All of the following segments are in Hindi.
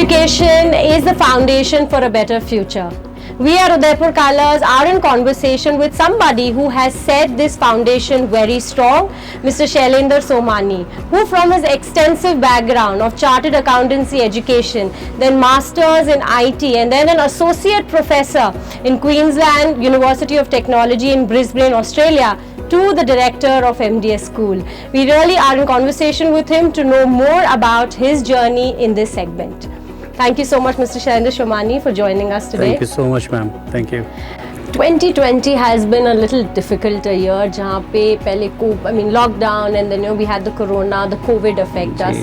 Education is the foundation for a better future. We at Udaipur Colors are in conversation with somebody who has set this foundation very strong, Mr. Shailendra Somani, who from his extensive background of chartered accountancy education, then masters in IT and then an associate professor in Queensland University of Technology in Brisbane, Australia, to the director of MDS School. We really are in conversation with him to know more about his journey in this segment. Thank you so much, Mr. Shailendra Somani, for joining us today. Thank you so much, ma'am. Thank you. 2020 has been a little difficult a year, जहाँ पे पहले lockdown and then we had the corona, the COVID affect us.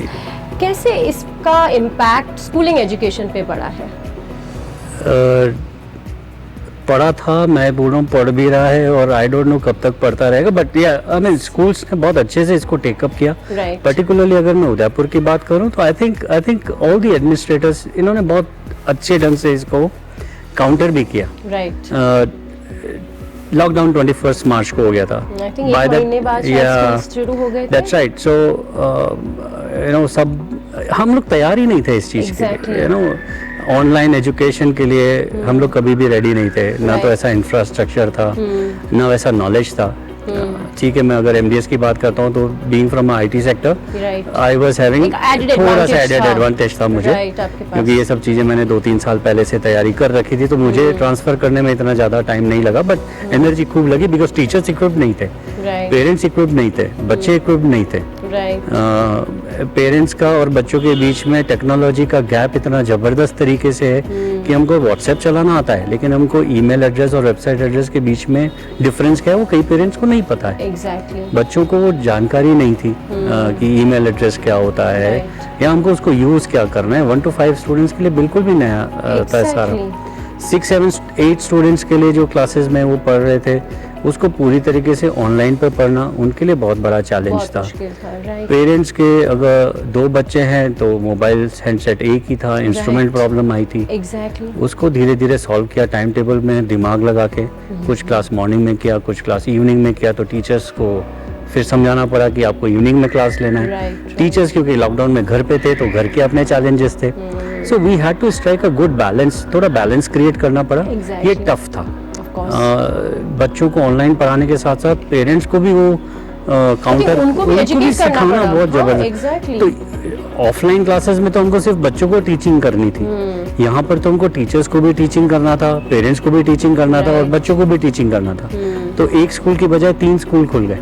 कैसे इसका impact schooling education पे पड़ा है? पढ़ा था, मैं बोल रहा हूँ पढ़ भी रहा है और आई डोंट नो कब तक पढ़ता रहेगा, बट आई मीन स्कूल्स ने बहुत अच्छे से इसको टेकअप किया. पर्टिकुलरली अगर मैं उदयपुर की बात करूँ तो I think all the administrators इन्होंने बहुत अच्छे ढंग से इसको काउंटर भी किया. लॉकडाउन 21 मार्च को हो गया था. That's right. सो सब हम लोग तैयार ही नहीं थे इस चीज़ के. ऑनलाइन एजुकेशन के लिए हम लोग कभी भी रेडी नहीं थे. ना तो ऐसा इंफ्रास्ट्रक्चर था, ना वैसा नॉलेज था. ठीक है, मैं अगर एमडीएस की बात करता हूँ तो being from IT sector I was having थोड़ा सा एडेड एडवांटेज था मुझे, क्योंकि ये सब चीज़ें मैंने 2-3 साल पहले से तैयारी कर रखी थी, तो मुझे ट्रांसफ़र करने में इतना ज़्यादा टाइम नहीं लगा. बट एनर्जी खूब लगी बिकॉज टीचर्स इक्विप्ड नहीं थे, पेरेंट्स इक्विप्ड नहीं थे, बच्चे इक्विप्ड नहीं थे. पेरेंट्स का और बच्चों के बीच में टेक्नोलॉजी का गैप इतना ज़बरदस्त तरीके से है कि हमको व्हाट्सएप चलाना आता है, लेकिन हमको ईमेल एड्रेस और वेबसाइट एड्रेस के बीच में डिफरेंस क्या है वो कई पेरेंट्स को नहीं पता है. बच्चों को वो जानकारी नहीं थी कि ईमेल एड्रेस क्या होता है या हमको उसको यूज़ क्या करना है. 1 to 5 स्टूडेंट्स के लिए बिल्कुल भी नया था सारा. 6, 7, 8 स्टूडेंट्स के लिए जो क्लासेस में वो पढ़ रहे थे उसको पूरी तरीके से ऑनलाइन पर पढ़ना उनके लिए बहुत बड़ा चैलेंज था. पेरेंट्स के अगर 2 बच्चे हैं तो मोबाइल हैंडसेट एक ही था. इंस्ट्रूमेंट प्रॉब्लम आई थी. उसको धीरे धीरे सॉल्व किया, टाइम टेबल में दिमाग लगा के. कुछ क्लास मॉर्निंग में किया, कुछ क्लास इवनिंग में किया. तो टीचर्स को फिर समझाना पड़ा कि आपको इवनिंग में क्लास लेना है. टीचर्स क्योंकि लॉकडाउन में घर पे थे तो घर के अपने चैलेंजेस थे. So we had to strike a good balance. थोड़ा बैलेंस क्रिएट करना पड़ा. ये टफ था. बच्चों को ऑनलाइन पढ़ाने के साथ साथ पेरेंट्स को भी वो काउंटर उनको भी सिखाना बहुत जबरदस्त. तो ऑफलाइन क्लासेस में तो हमको सिर्फ बच्चों को टीचिंग करनी थी. यहाँ पर तो हमको टीचर्स को भी टीचिंग करना था, पेरेंट्स को भी टीचिंग करना था और बच्चों को भी टीचिंग करना था. तो एक स्कूल की बजाय 3 स्कूल खुल गए.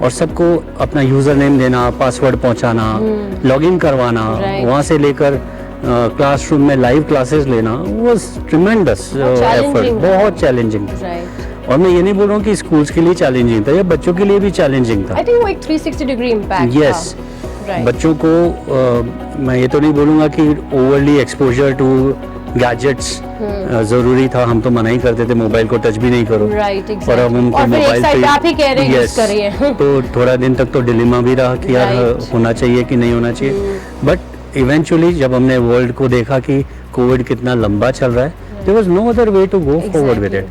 और सबको अपना यूजर नेम देना, पासवर्ड पहुँचाना, लॉगिन करवाना, वहाँ से लेकर क्लासरूम में लाइव क्लासेस लेना वाज ट्रिमेंडस एफर्ट. बहुत चैलेंजिंग था. और मैं ये नहीं बोल रहा हूँ कि स्कूल्स के लिए चैलेंजिंग था, या बच्चों के लिए भी चैलेंजिंग था. आई थिंक वो एक 360 डिग्री इम्पैक्ट. यस, बच्चों को मैं ये तो नहीं बोलूँगा कि ओवरली एक्सपोजर टू गैजेट्स जरूरी था. हम तो मना ही करते थे, मोबाइल को टच भी नहीं करो. और अब उनको मोबाइल पे तो थोड़ा दिन तक तो डिलेमा भी रहा कि यार होना चाहिए कि नहीं होना चाहिए. बट इवेंचुअली जब हमने वर्ल्ड को देखा कि कोविड कितना लंबा चल रहा है, there was no other way to go forward with it.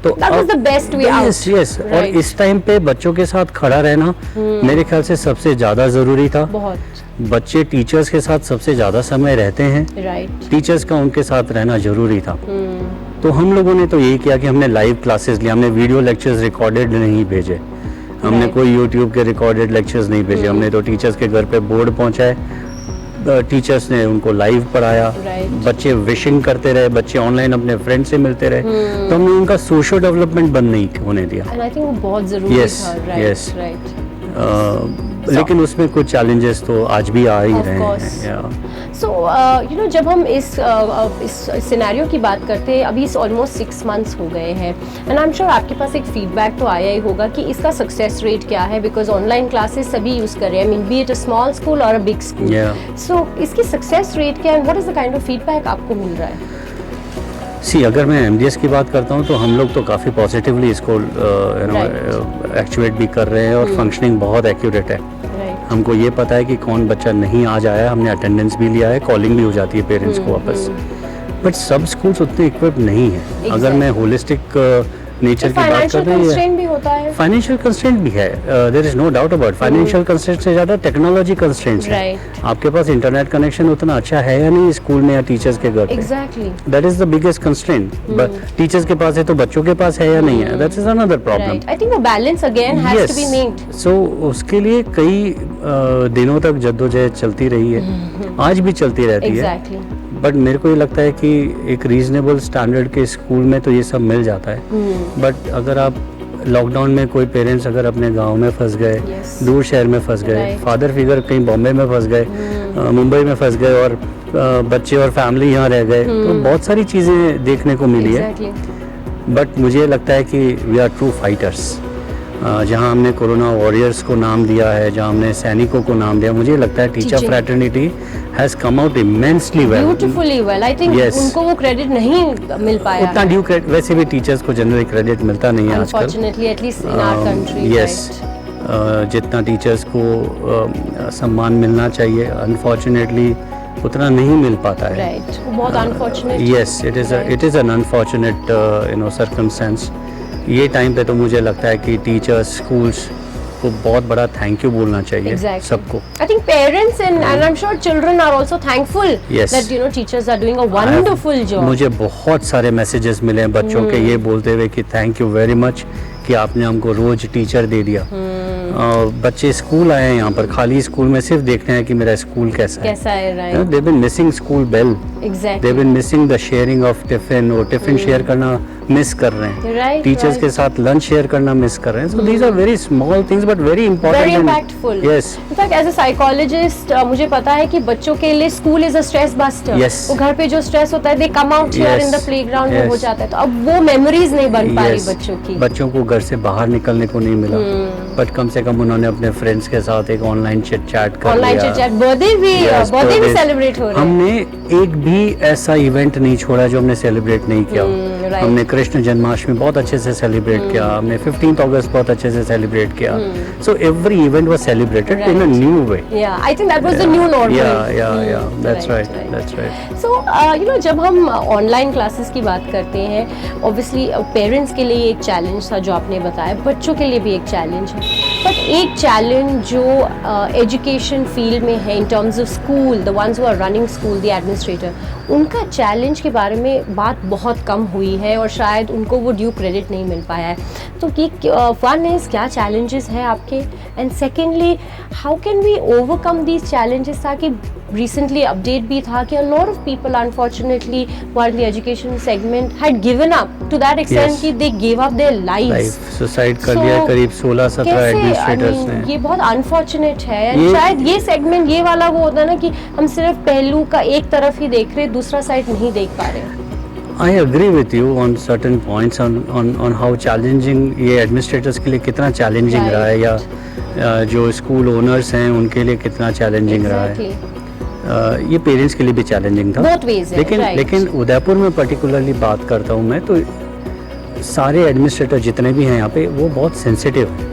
तो that was the best way out. Yes. और इस टाइम पे बच्चों के साथ खड़ा रहना मेरे ख्याल से सबसे ज़्यादा ज़रूरी था. बच्चे टीचर्स के साथ सबसे ज़्यादा समय रहते हैं. टीचर्स का उनके साथ रहना ज़रूरी था. तो हम लोगों ने तो यही किया कि हमने लाइव क्लासेस लिया. हमने वीडियो लेक्चर्स रिकॉर्डेड नहीं भेजे. हमने कोई यूट्यूब के रिकॉर्डेड लेक्चर्स नहीं भेजे. हमने तो टीचर्स के घर पे बोर्ड पहुँचाए, टीचर्स ने उनको लाइव पढ़ाया. बच्चे विशिंग करते रहे, बच्चे ऑनलाइन अपने फ्रेंड से मिलते रहे. तो हमने उनका सोशल डेवलपमेंट बंद नहीं होने दिया. And I think वो बहुत जरूरी था. यस. लेकिन उसमें कुछ चैलेंजेस तो आज भी आ ही रहे हैं. सो जब हम इस सिनेरियो की बात करते हैं, अभी इस ऑलमोस्ट 6 मंथ्स हो गए हैं, एंड आई एम श्योर आपके पास एक फीडबैक तो आया ही होगा कि इसका सक्सेस रेट क्या है, बिकॉज ऑनलाइन क्लासेस सभी यूज़ कर रहे हैं. I mean B it a small school और अ बिग स्कूल. सो इसकी सक्सेस रेट क्या है, what is the kind of feedback आपको मिल रहा है? अगर मैं एमडीएस की बात करता हूँ तो हम लोग तो काफ़ी पॉजिटिवली इसको एक्चुएट भी कर रहे हैं और फंक्शनिंग बहुत एक्यूरेट है. हमको ये पता है कि कौन बच्चा नहीं आज आया. हमने अटेंडेंस भी लिया है, कॉलिंग भी हो जाती है पेरेंट्स को वापस. बट सब स्कूल्स उतने इक्विप्ड नहीं है. अगर मैं होलिस्टिक नेचर की बात कर फाइनेंशियल रहे कंस्ट्रेंट हैं, भी होता है। फाइनेंशियल कंस्ट्रेंट भी है, there is no doubt about. Financial constraint से ज़्यादा टेक्नोलॉजी कंस्ट्रेंट्स है। Right. आपके पास इंटरनेट कनेक्शन उतना अच्छा है या नहीं स्कूल में या टीचर्स के घर पे, exactly. That is the biggest constraint. But teachers के पास है तो बच्चों के पास है या नहीं है, that is another problem. Right, I think वो balance again has to be made. So उसके लिए कई दिनों तक जद्दोजहद चलती रही है, आज भी चलती रहती है। एग्जैक्टली। बट मेरे को ये लगता है कि एक रीजनेबल स्टैंडर्ड के स्कूल में तो ये सब मिल जाता है। बट अगर आप लॉकडाउन में कोई पेरेंट्स अगर अपने गांव में फंस गए, Yes. दूर शहर में फंस गए, Right. फादर फिगर कहीं बॉम्बे में फंस गए, मुंबई में फंस गए और बच्चे और फैमिली यहाँ रह गए, तो बहुत सारी चीज़ें देखने को मिली है। एग्जैक्टली। बट मुझे लगता है कि वी आर ट्रू फाइटर्स। जहाँ हमने कोरोना वॉरियर्स को नाम दिया है, जहाँ हमने सैनिकों को नाम दिया, मुझे लगता है teacher Teaching. Fraternity has come out immensely well. Beautifully well. I think Yes. उनको वो क्रेडिट नहीं मिल पाया उतना ड्यू क्रेडिट, वैसे भी टीचर्स को जनरली क्रेडिट मिलता नहीं है आजकल। Unfortunately, at least in our country. Yes, जितना टीचर्स को सम्मान मिलना चाहिए अनफॉर्चुनेटली उतना नहीं मिल पाता है। राइट, बहुत unfortunate. Yes, it is an unfortunate circumstance. ये टाइम पे तो मुझे लगता है कि टीचर्स, स्कूल्स को बहुत बड़ा थैंक यू बोलना चाहिए सबको। I think parents and I'm sure children are also thankful Yes. that teachers are doing a wonderful job. मुझे बहुत सारे मैसेजेस मिले हैं बच्चों के ये बोलते हुए कि थैंक यू वेरी मच कि आपने हमको रोज टीचर दे दिया। बच्चे स्कूल आए हैं यहाँ पर, खाली स्कूल में सिर्फ देखते हैं कि मेरा स्कूल कैसा है। Right, They've been missing school bell. Exactly. They've been missing the sharing of tiffin, और टिफिन शेयर करना मिस कर रहे हैं। Right, teachers right. के साथ लंच शेयर करना मिस कर रहे हैं। So these are very small things but very important. Very and- impactful. Yes. In fact, as a psychologist, मुझे पता है कि बच्चों के लिए school is a stress buster. Yes. वो घर पे जो स्ट्रेस होता है, they come out here Yes. In the playground में Yes. हो जाता है, तो अब वो मेमोरीज नहीं बन पा रही Yes. बच्चों की। बच्चों को घर से बाहर निकलने को नहीं मिला, बट कम से कम उन्होंने अपने फ्रेंड्स के साथ एक ऑनलाइन चिट चैट कर ऑनलाइन लिया। चिट चैट, बर्थडे भी Yes, बर्थडे भी birthdays. सेलिब्रेट हो रहे हैं। हमने एक भी ऐसा इवेंट नहीं छोड़ा जो हमने सेलिब्रेट नहीं किया। right. हमने कृष्ण जन्माष्टमी बहुत अच्छे से सेलिब्रेट किया, हमने 15th अगस्त बहुत अच्छे से सेलिब्रेट किया। So every event was celebrated in a new way. Yeah, I think that was the new normal. Yeah, that's right, that's right. So, जब हम ऑनलाइन क्लासेस की बात करते हैं, ऑब्वियसली पेरेंट्स के लिए एक चैलेंज था जो आपने बताया, बच्चों के लिए भी एक चैलेंज है, बट एक चैलेंज जो एजुकेशन फील्ड में है in terms of school, the ones who are running school, the administrator, उनका चैलेंज के बारे में बात बहुत कम हुई है और शायद उनको वो ड्यू क्रेडिट नहीं मिल पाया है। तो कि वन इज़ क्या चैलेंजेस हैं आपके, and secondly how can we overcome these challenges, ताकि recently अपडेट भी था कि a lot of people unfortunately while the education segment had given up to that extent Yes. कि they gave up their lives. Life suicide कर So, लिया करीब 16-17 कैसे, एडमिनिस्ट्रेटर्स I mean, ने। ये बहुत अनफॉर्चुनेट है, and ये- शायद ये सेगमेंट ये वाला वो होता है ना कि हम सिर्फ पहलू का एक तरफ ही देख रहे, दूसरा साइड नहीं देख पा रहे। I agree with you on certain points on how challenging ये एडमिनिस्ट्रेटर्स के लिए कितना चैलेंजिंग Right. रहा है, या जो स्कूल ओनर्स हैं उनके लिए कितना चैलेंजिंग रहा है। Exactly. ये पेरेंट्स के लिए भी चैलेंजिंग था। Both ways है, लेकिन right. लेकिन उदयपुर में पर्टिकुलरली बात करता हूँ मैं, तो सारे एडमिनिस्ट्रेटर जितने भी हैं यहाँ पे वो बहुत सेंसिटिव हैं।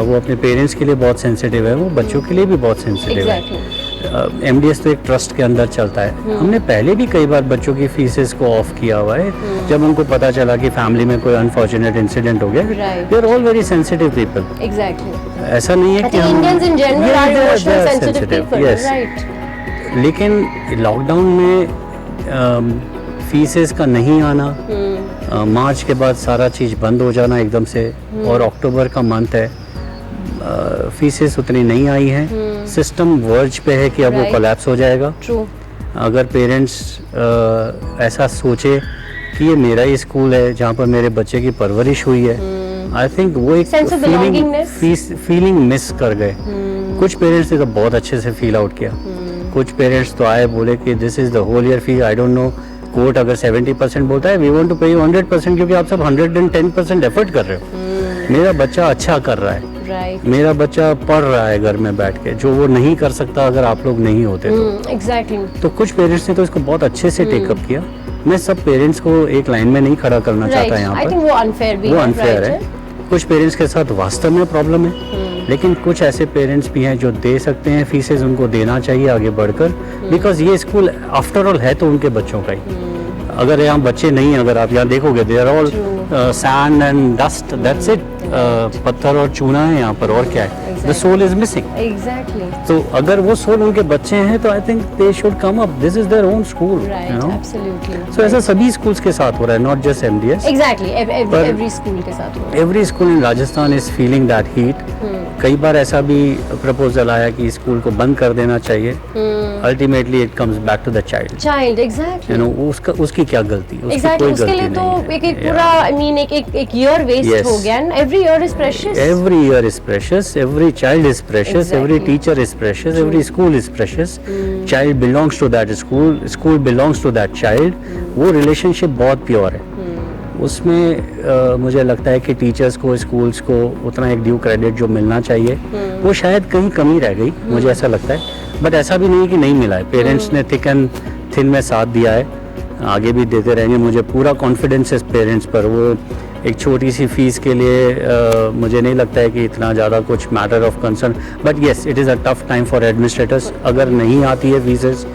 वो अपने पेरेंट्स के लिए बहुत सेंसिटिव है, वो बच्चों के लिए भी बहुत सेंसिटिव है। Exactly. MDS तो एक ट्रस्ट के अंदर चलता है। हमने पहले भी कई बार बच्चों की फीसेस को ऑफ किया हुआ है जब उनको पता चला कि फैमिली में कोई अनफॉर्चुनेट इंसिडेंट हो गया। Right. They are all very sensitive people. Exactly. ऐसा नहीं है I कि think हम Indians in general Yeah, are they are emotional sensitive sensitive, people, yes. right? लेकिन लॉकडाउन में फीसेस का नहीं आना, मार्च के बाद सारा चीज़ बंद हो जाना एकदम से, और अक्टूबर का मंथ है, फीसेस उतनी नहीं आई हैं। सिस्टम वर्ज पे है कि अब वो Right. कोलैप्स हो जाएगा। True. अगर पेरेंट्स ऐसा सोचे कि ये मेरा ही स्कूल है जहाँ पर मेरे बच्चे की परवरिश हुई है, आई थिंक वो एक Sense of belongingness. Feeling miss कर गए। कुछ पेरेंट्स ने तो बहुत अच्छे से फील आउट किया। कुछ पेरेंट्स तो आए, बोले कि this is the whole year fee, I don't know, court अगर 70% बोलता है we want to pay you 100%, क्योंकि आप सब 110% एफर्ट कर रहे हो। मेरा बच्चा अच्छा कर रहा है, Right. मेरा बच्चा पढ़ रहा है घर में बैठ के, जो वो नहीं कर सकता अगर आप लोग नहीं होते तो। Exactly. तो कुछ पेरेंट्स ने तो इसको बहुत अच्छे से टेकअप किया। मैं सब पेरेंट्स को एक लाइन में नहीं खड़ा करना Right. चाहता यहाँ I पर, think वो unfair भी वो है, अनफेयर right, है। कुछ पेरेंट्स के साथ वास्तव में प्रॉब्लम है, लेकिन कुछ ऐसे पेरेंट्स भी हैं जो दे सकते हैं फीसेस, उनको देना चाहिए आगे बढ़कर, बिकॉज ये स्कूल आफ्टर ऑल है तो उनके बच्चों का ही। अगर यहाँ बच्चे नहीं, अगर आप यहाँ देखोगे they are all sand and dust, that's it, पत्थर और चूना है यहाँ पर, और क्या है, the soul is missing. Exactly, तो अगर वो सोल उनके बच्चे हैं तो I think they should come up, this is their own school, you know. Absolutely. So ऐसा सभी स्कूल्स के साथ हो रहा है, not just MDS. Exactly, every school के साथ हो रहा है। Every school in Rajasthan is feeling that heat. कई बार ऐसा भी प्रपोजल आया कि स्कूल को बंद कर देना चाहिए। Ultimately it comes back to the child, exactly, you know, उसकी क्या गलती, उसकी एग्जैक्टली, कोई उसके गलती लिए तो नहीं है। एक पूरा, आई मीन, एक ईयर वेस्ट हो गया। Every year is precious, every year is precious, every child is precious, every Exactly. teacher is precious, every school is precious, child belongs to that school, school belongs to that child। वो relationship बहुत प्योर है। उसमें मुझे लगता है कि टीचर्स को, स्कूल्स को उतना एक ड्यू क्रेडिट जो मिलना चाहिए वो शायद कहीं कमी रह गई, मुझे ऐसा लगता है। बट ऐसा भी नहीं कि नहीं मिला है, पेरेंट्स ने थिक एंड थिन में साथ दिया है, आगे भी देते रहेंगे। मुझे पूरा कॉन्फिडेंस है पेरेंट्स पर। वो एक छोटी सी फीस के लिए मुझे नहीं लगता है कि इतना ज़्यादा कुछ matter of concern, but yes it is a tough time for administrators. अगर नहीं आती है fees,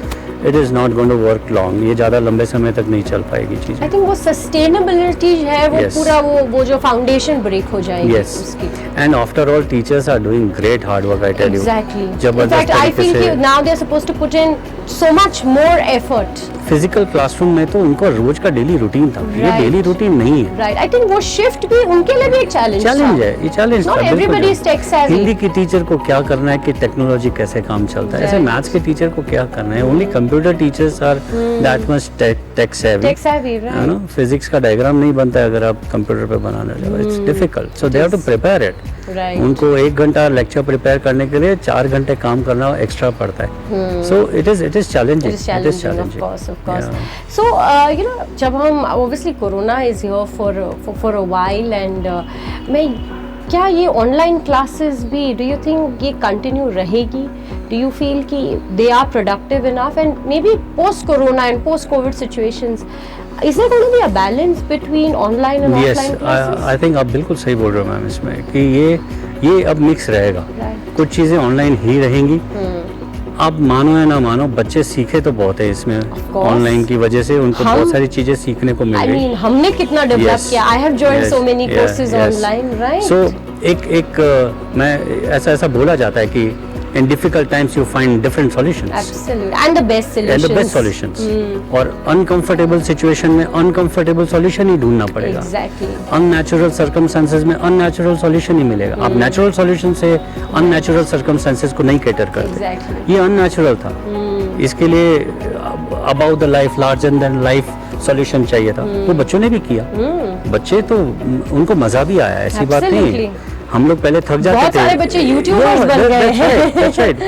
it is not going to work long, ये ज़्यादा लंबे समय तक नहीं चल पाएगी चीज़। आई थिंक वो सस्टेनेबिलिटी है, वो Yes. पूरा वो जो फाउंडेशन ब्रेक हो जाएगी उसकी। And after all teachers are doing great hard work, I tell you. Exactly. In जबरदस्त fact, I तरीके feel से। कि now they are supposed to put in so much more effort. Physical classroom में तो उनका रोज का डेली रूटीन था, ये Right. डेली रूटीन नहीं है। Right. I think वो शिफ्ट भी उनके लिए भी एक चैलेंज चैलेंज है, ये चैलेंज Not था, बिल्कुल everybody is है। tech savvy. हिंदी की टीचर को क्या करना है कि टेक्नोलॉजी कैसे काम चलता है, ऐसे Right. मैथ्स के टीचर को क्या करना है। Only computer teachers are that much tech savvy, Tech savvy, है right? ना। फिजिक्स का डायग्राम नहीं बनता है अगर आप कंप्यूटर पे बनाने जाओ, it's difficult, so they have to prepare it. Right. उनको 1 घंटा लेक्चर प्रिपेयर करने के लिए 4 घंटे काम करना एक्स्ट्रा पड़ता है। So it is challenging, It is challenging, of course, of course. So, you know, जब हम obviously Corona is here for a while, and मैं क्या ये ऑनलाइन क्लासेस भी, डू यू थिंक ये कंटिन्यू रहेगी? डू यू फील कि they are productive enough, and maybe post corona and post covid situations, is there going to be a balance between online and yes, offline classes? I think आप बिल्कुल सही बोल रहे हो मैम इसमें कि ये अब मिक्स रहेगा। Right. कुछ चीज़ें ऑनलाइन ही रहेंगी। आप मानो या ना मानो, बच्चे सीखे तो बहुत है इसमें, course. ऑनलाइन की वजह से उनको हम- बहुत सारी चीज़ें सीखने को मिल आई गई। मीन हमने कितना डेवलप Yes. किया। I have joined Yes. So many Yeah, courses yes. Online, right? So मैं ऐसा बोला जाता है कि in difficult times you find different solutions Absolutely. And the best and solutions. the best solutions। और uncomfortable situation में uncomfortable solution ही ढूंढना पड़ेगा। Exactly. अननेचुरल सर्कमस्टेंसेज में अननेचुरल सॉल्यूशन ही मिलेगा। आप नेचुरल सॉल्यूशन से अननेचुरल सर्कमस्टेंसेज को नहीं कैटर करते। Exactly. ये अननेचुरल था। इसके लिए about the life, larger than life solution चाहिए था। वो बच्चों ने भी किया। बच्चे तो उनको मजा भी आया, ऐसी बात नहीं है। Absolutely. हम लोग पहले थक जाते थे। बहुत सारे बच्चे यूट्यूबर्स बन गए हैं। That's right.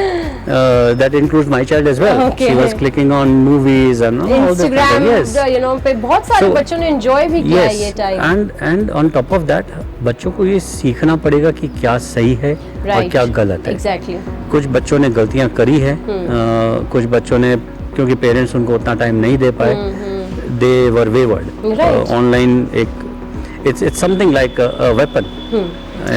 That includes my child as well. Okay. She was clicking on movies and all that. Instagram, Yes. you know, पे बहुत सारे So, बच्चों ने एंजॉय भी किया है ये time. and on top of that, बच्चों को ये सीखना पड़ेगा कि क्या सही है और क्या गलत है। Exactly. कुछ बच्चों ने गलतियां करी है, कुछ बच्चों ने, क्योंकि पेरेंट्स उनको उतना टाइम नहीं दे पाए, दे वर वेवर्ड। Right. ऑनलाइन एक it's something like a weapon.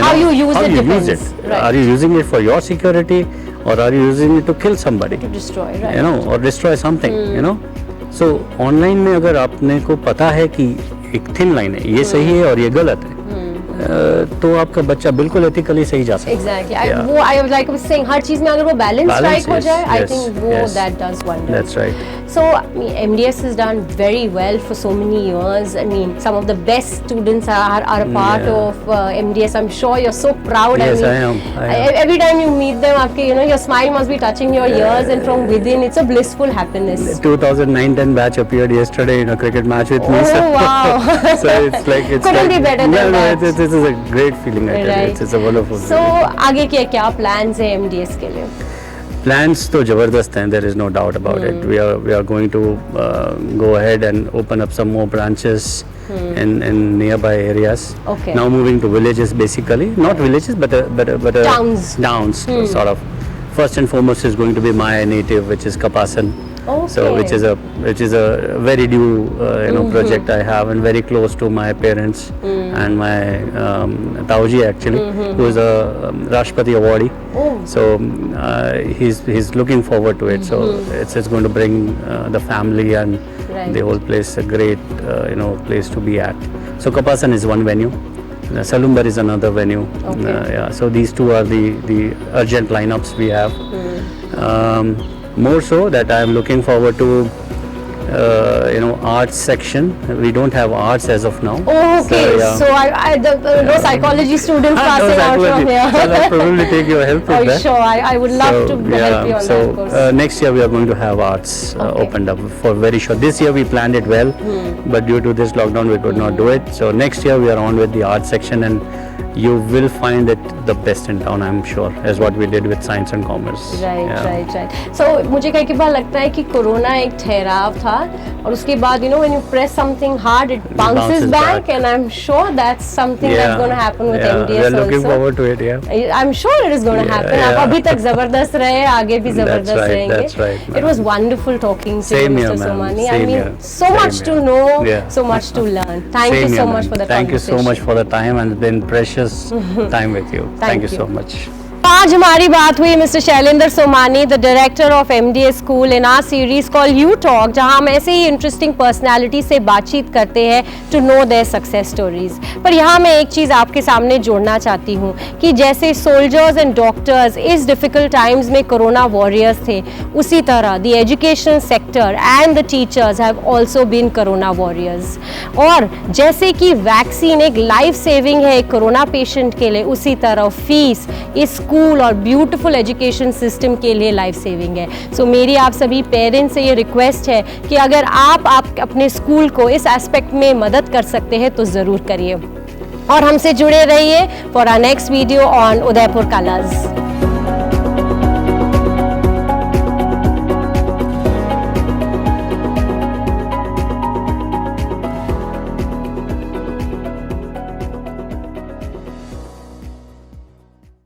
How you use it How you use depends. it. Right. Are you using it for your security or are you using it to kill somebody? To destroy, right? You know, or destroy something, you know. So online में अगर आपने को पता है कि एक थिन लाइन है, ये सही है और ये गलत है, तो आपका बच्चा बिल्कुल एथिकली सही जा सकता है। Exactly. Yeah. वो I like I was saying, हर चीज में अगर वो बैलेंस Balance, स्ट्राइक हो yes, जाए, I yes, think वो yes. that does wonders. That's right. So MDS has done very well for so many years. I mean, some of the best students are a part Yeah. of MDS. I'm sure you're so proud. Yes, I mean, I am. Every time you meet them, आपके, you know, your smile must be touching your ears, and from within, it's a blissful happiness. 2009-10 batch appeared yesterday in a cricket match with me. Oh, So, wow. so it's like Couldn't be better than that. This is a great feeling. I tell you. Right. It's a wonderful So feeling. आगे क्या plans है MDS के लिए? Plans तो जबरदस्त हैं. There is no doubt about it. We are going to go ahead and open up some more branches in nearby areas. Okay. Now moving to villages basically, not villages but Towns. Towns sort of. First and foremost is going to be my native, which is Kapasan. So which is a very new project I have, and very close to my parents and my Tauji actually, who is a Rashtrapati awardee. So he's looking forward to it. So it's going to bring the family and the whole place a great place to be at. So Kapasan is one venue. Salumbar is another venue. Yeah, so these two are the urgent lineups we have. More so that I am looking forward to arts section. We don't have arts as of now. Okay, so no psychology students passing out from here. I'll probably take your help with that. Sure, I would love to help you on that course. Next year we are going to have arts opened up for very sure. This year we planned it well, but due to this lockdown we could not do it. So next year we are on with the arts section, and you will find it the best in town, I'm sure, as what we did with science and commerce. Right. So मुझे कई बार लगता है कि कोरोना एक ठहराव था, और उसके बाद when you press something hard, it bounces back, and I'm sure that's something that's going to happen with MDS also. We are looking forward to it. I'm sure it is going to happen. आप अभी तक जबरदस्त रहे, आगे भी जबरदस्त रहेंगे. That's right. It was wonderful talking to you, Mr. Somani. I mean, so much to know, so much to learn. Thank you so much for the conversation. Thank you so much for the time, and it's been precious time with you. Thank you so much. आज हमारी बात हुई mister Shailendra Somani, the director of MDS school, in our series call you talk, जहां हम ऐसे ही इंटरेस्टिंग पर्सनालिटी से बातचीत करते हैं to know their success stories. पर यहाँ मैं एक चीज़ आपके सामने जोड़ना चाहती हूँ कि जैसे सोल्जर्स एंड डॉक्टर्स इस डिफ़िकल्ट टाइम्स में कोरोना वॉरियर्स थे, उसी तरह the education sector and the teachers have also been corona warriors. और जैसे कि वैक्सीन एक लाइफ सेविंग है एक कोरोना पेशेंट के लिए, उसी तरह फीस इस स्कूल और ब्यूटीफुल एजुकेशन सिस्टम के लिए लाइफ सेविंग है। सो मेरी आप सभी पेरेंट्स से ये रिक्वेस्ट है कि अगर आप अपने स्कूल को इस एस्पेक्ट में मदद कर सकते हैं तो ज़रूर करिए, और हमसे जुड़े रहिए for our next video on Udaipur colours.